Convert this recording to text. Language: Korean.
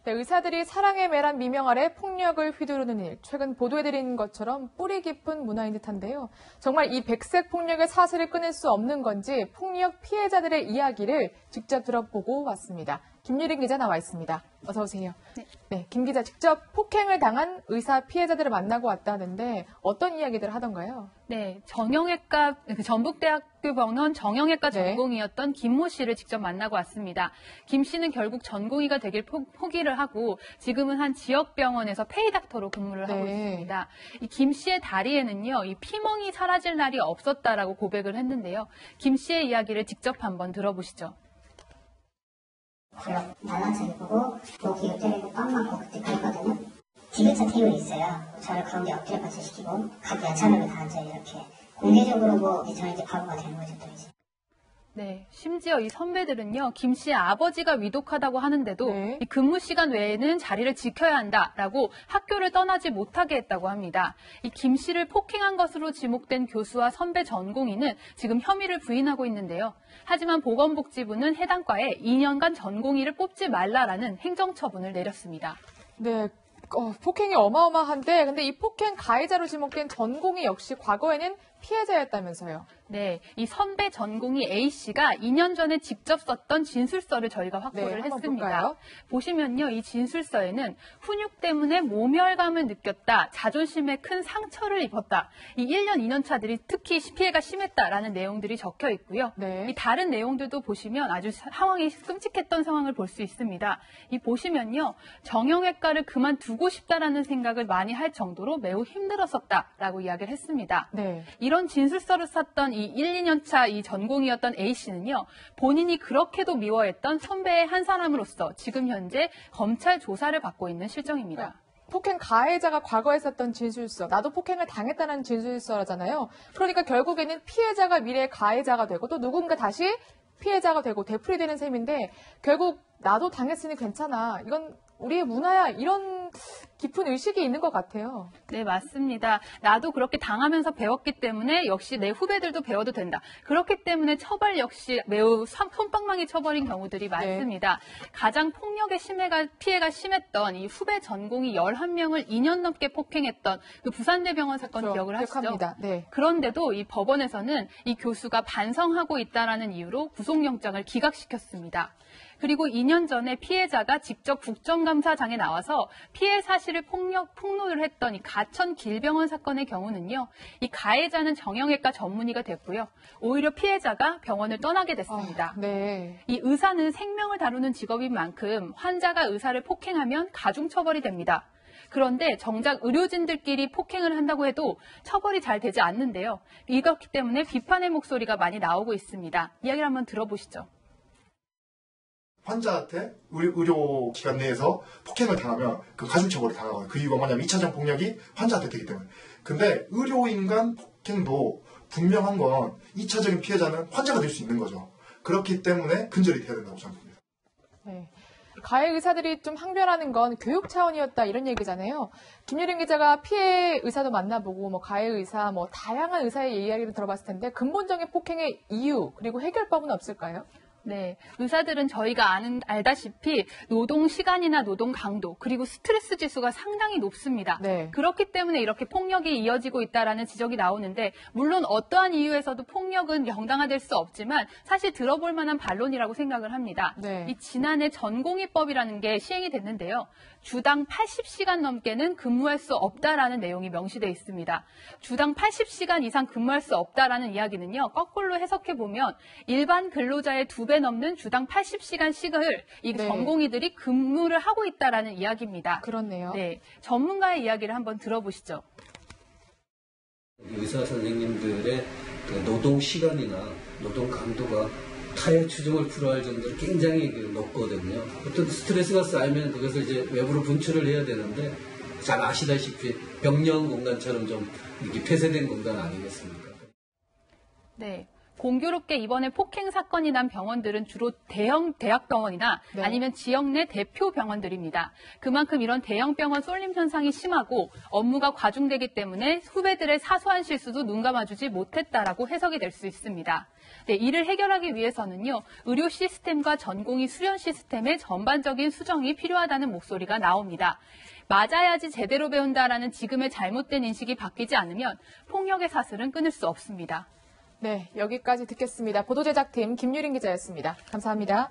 네, 의사들이 사랑의 매란 미명 아래 폭력을 휘두르는 일, 최근 보도해드린 것처럼 뿌리 깊은 문화인 듯한데요. 정말 이 백색 폭력의 사슬을 끊을 수 없는 건지 폭력 피해자들의 이야기를 직접 들어보고 왔습니다. 김유린 기자 나와 있습니다. 어서 오세요. 네, 김 기자 직접 폭행을 당한 의사 피해자들을 만나고 왔다는데 어떤 이야기들을 하던가요? 네, 정형외과 전북대학교 병원 정형외과 전공의였던 김모 씨를 직접 만나고 왔습니다. 김 씨는 결국 전공의가 되길 포기를 하고 지금은 한 지역병원에서 페이닥터로 근무를 하고 있습니다. 이 김 씨의 다리에는요, 이 피멍이 사라질 날이 없었다라고 고백을 했는데요. 김 씨의 이야기를 직접 한번 들어보시죠. 제가 날라차게 보고 목이 옆자리고 빵 맞고 그때 그랬거든요. 지게차 테이블이 있어요. 저를 가운데 엎드려 받쳐시키고 각 야차적으로 다 앉아 이렇게 공개적으로 저는 이제 바보가 되는 거죠 또 이제. 네, 심지어 이 선배들은요, 김 씨의 아버지가 위독하다고 하는데도 이 근무 시간 외에는 자리를 지켜야 한다라고 학교를 떠나지 못하게 했다고 합니다. 이 김 씨를 폭행한 것으로 지목된 교수와 선배 전공의는 지금 혐의를 부인하고 있는데요. 하지만 보건복지부는 해당 과에 2년간 전공의를 뽑지 말라라는 행정처분을 내렸습니다. 네. 폭행이 어마어마한데 근데 이 폭행 가해자로 지목된 전공의 역시 과거에는 피해자였다면서요. 네, 이 선배 전공의 A씨가 2년 전에 직접 썼던 진술서를 저희가 확보를 했습니다. 보시면요, 이 진술서에는 훈육 때문에 모멸감을 느꼈다, 자존심에 큰 상처를 입었다, 이 1년, 2년 차들이 특히 피해가 심했다라는 내용들이 적혀 있고요. 이 다른 내용들도 보시면 아주 상황이 끔찍했던 상황을 볼 수 있습니다. 이 보시면요, 정형외과를 그만두고 싶다라는 생각을 많이 할 정도로 매우 힘들었었다라고 이야기를 했습니다. 이런 진술서를 썼던 이 1, 2년 차 이 전공이었던 A씨는요, 본인이 그렇게도 미워했던 선배의 한 사람으로서 지금 현재 검찰 조사를 받고 있는 실정입니다. 폭행 가해자가 과거에 썼던 진술서, 나도 폭행을 당했다는 진술서잖아요. 그러니까 결국에는 피해자가 미래의 가해자가 되고 또 누군가 다시 피해자가 되고 되풀이되는 셈인데 결국 나도 당했으니 괜찮아. 이건 우리의 문화야. 이런 깊은 의식이 있는 것 같아요. 네, 맞습니다. 나도 그렇게 당하면서 배웠기 때문에 역시 내 후배들도 배워도 된다. 그렇기 때문에 처벌 역시 매우 솜방망이 처벌인 경우들이 많습니다. 가장 폭력의 피해가 심했던 이 후배 전공이 11명을 2년 넘게 폭행했던 그 부산대병원 사건 기억을 하시죠? 그런데도 이 법원에서는 이 교수가 반성하고 있다라는 이유로 구속영장을 기각시켰습니다. 그리고 2년 전에 피해자가 직접 국정감사장에 나와서 피해 사실을 폭로를 했던 이 가천 길병원 사건의 경우는요, 이 가해자는 정형외과 전문의가 됐고요. 오히려 피해자가 병원을 떠나게 됐습니다. 이 의사는 생명을 다루는 직업인 만큼 환자가 의사를 폭행하면 가중처벌이 됩니다. 그런데 정작 의료진들끼리 폭행을 한다고 해도 처벌이 잘 되지 않는데요. 이렇기 때문에 비판의 목소리가 많이 나오고 있습니다. 이야기를 한번 들어보시죠. 환자한테 의료기관 내에서 폭행을 당하면 그 가중처벌을 당하거든요. 그 이유가 뭐냐면 2차적 폭력이 환자한테 되기 때문에. 근데 의료인 간 폭행도 분명한 건 2차적인 피해자는 환자가 될 수 있는 거죠. 그렇기 때문에 근절이 돼야 된다고 생각합니다. 가해 의사들이 좀 항변하는 건 교육 차원이었다 이런 얘기잖아요. 김유린 기자가 피해 의사도 만나보고 가해 의사 다양한 의사의 이야기를 들어봤을 텐데 근본적인 폭행의 이유 그리고 해결법은 없을까요? 네, 의사들은 저희가 알다시피 노동 시간이나 노동 강도 그리고 스트레스 지수가 상당히 높습니다. 그렇기 때문에 이렇게 폭력이 이어지고 있다라는 지적이 나오는데 물론 어떠한 이유에서도 폭력은 정당화될 수 없지만 사실 들어볼 만한 반론이라고 생각을 합니다. 이 지난해 전공의법이라는 게 시행이 됐는데요. 주당 80시간 넘게는 근무할 수 없다라는 내용이 명시되어 있습니다. 주당 80시간 이상 근무할 수 없다라는 이야기는요. 거꾸로 해석해보면 일반 근로자의 2배 넘는 주당 80시간씩을 이 전공의들이 근무를 하고 있다라는 이야기입니다. 그렇네요. 네, 전문가의 이야기를 한번 들어보시죠. 의사 선생님들의 노동 시간이나 노동 강도가 타의 추정을 불허할 정도로 굉장히 높거든요. 어떤 스트레스가 쌓이면 그것을 이제 외부로 분출을 해야 되는데 잘 아시다시피 병영 공간처럼 좀 이렇게 폐쇄된 공간 아니겠습니까? 네. 공교롭게 이번에 폭행 사건이 난 병원들은 주로 대형 대학병원이나 네. 아니면 지역 내 대표 병원들입니다. 그만큼 이런 대형 병원 쏠림 현상이 심하고 업무가 과중되기 때문에 후배들의 사소한 실수도 눈 감아주지 못했다라고 해석이 될 수 있습니다. 네, 이를 해결하기 위해서는요, 의료 시스템과 전공의 수련 시스템의 전반적인 수정이 필요하다는 목소리가 나옵니다. 맞아야지 제대로 배운다라는 지금의 잘못된 인식이 바뀌지 않으면 폭력의 사슬은 끊을 수 없습니다. 네, 여기까지 듣겠습니다. 보도제작팀 김유린 기자였습니다. 감사합니다.